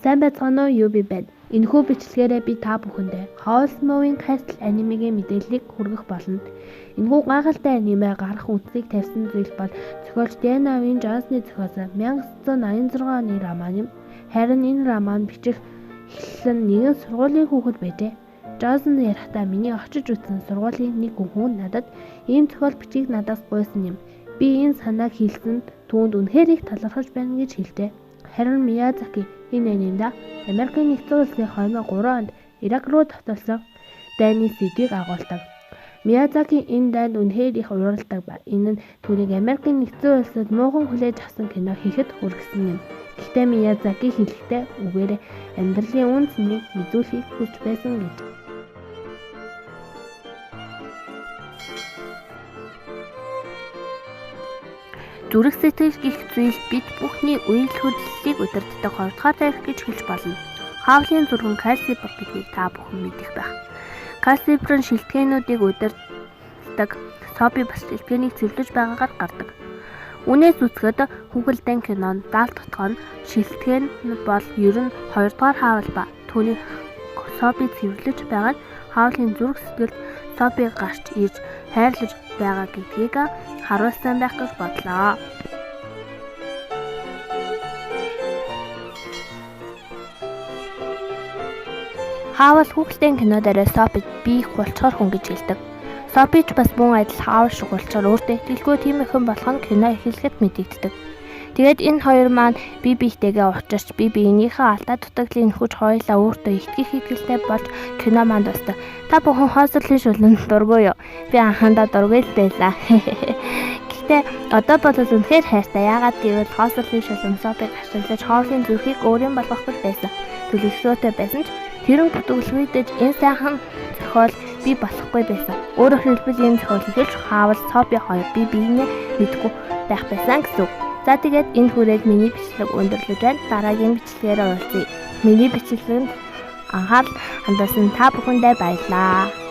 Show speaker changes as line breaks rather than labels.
Сайн байцгаана уу? Юу би байна. Энэхүү бичлэгээрээ би та бүхэндээ Housemoving Castle анимегийн мэдээллийг хүргэх болно. Энэхүү гайхалтай аниме гарах үндсийг тавьсан зүйл бол зохиолч Diana Wynne Johnson-ы зохиосон 1986 оны роман юм. Харин энэ роман бичих эхлэл нь нэгэн сургуулийн хүүхэд байжээ. Johnson ярихдаа миний очиж үзсэн сургуулийн нэг хүн надад ийм зохиол бичгийг надаас гуйсан юм. Би энэ санааг хэлсэн түүнд үнэхээр их талархаж байна гэж хэлжээ. Харин Miyazaki энэ анимда Америкийн нэгдсэн улсын 2003 онд Ирак руу тогтолцсон дайны сэдвийг агуулдаг. Miyazaki энэ дайнд үнэхээр их уурладаг ба энэ нь түүнийг Америкийн нэгдсэн улсад муухан хүлээж авсан кино хийхэд хүргэсэн юм. Гэхдээ Miyazaki хэлэхдээ үгээрээ амьдралын үн цэнийг мэдүүлэхийг хүсч байсан гэж. Зүрх сэтгэл гэх зүйл бид бүхний үйл хөдлөлийг удирддаг 2 дугаар тарих гэж хэлж болно. Хавлийн зурган Кассипер гэдгийг та бүхэн мэдэх байх. Кассиперын шилтгээнүүдийг удирддаг Соби бас шилтгэнийг цэвэрлэж байгаагаар гардаг. Үнээс үзэхэд Хүүхэлдэйн кинонд даалт тутгай нь шилтгэн бол ер нь 2 дугаар хаавал ба түүний Соби цэвэрлэж байгаа нь Хавлийн зүрх сэтгэлд Соби гарч ирж хайрлаж байгаа гэдгийг харуулсан байх гэж бодлоо. Хаавал Хүүхэлдэйн кинодороо Соби би их болцохоор хүн гэж хэлдэг. Соби ч бас мөн адил хаавал шиг болцохоор өөртөө итгэлгүй тийм их хүн болох нь кино эхлэхэд мэдэгддэг. Тэгээд энэ хоёр маань бие биетэйгээ уулзч бие биенийхээ алдаа дутагдлын хүч хоёулаа өөртөө итгэх итгэлтэй болж кино манд тусдаг. Та бүхэн хоосрлын шулан дургүй юу? Би анхандаа дургүй л байлаа. Гэхдээ одоо бол үнэхээр хайртай. Яагаад гэвэл хоосрлын шулан Собиг ашиглаж хоолын зүрхийг өөрийн болгох гэж байсан. Төлөвлөгөөтэй байсан ч тэрэн бүтгэлгүйдэж энэ сайхан зохиол би болохгүй байсан. Өөрөөр хэлбэл энэ зохиол хэлж хаавал Соби хоёр бие биенээ мэдгүй байх байсан гэсэн үг. За тэгээд энэ хүрээд миний бичлэг өндөрлөж байна. Дараагийн бичлэгээр уулзъя. Миний бичлэгэнд анхаарал хандуулсан та бүхэндээ баярлалаа.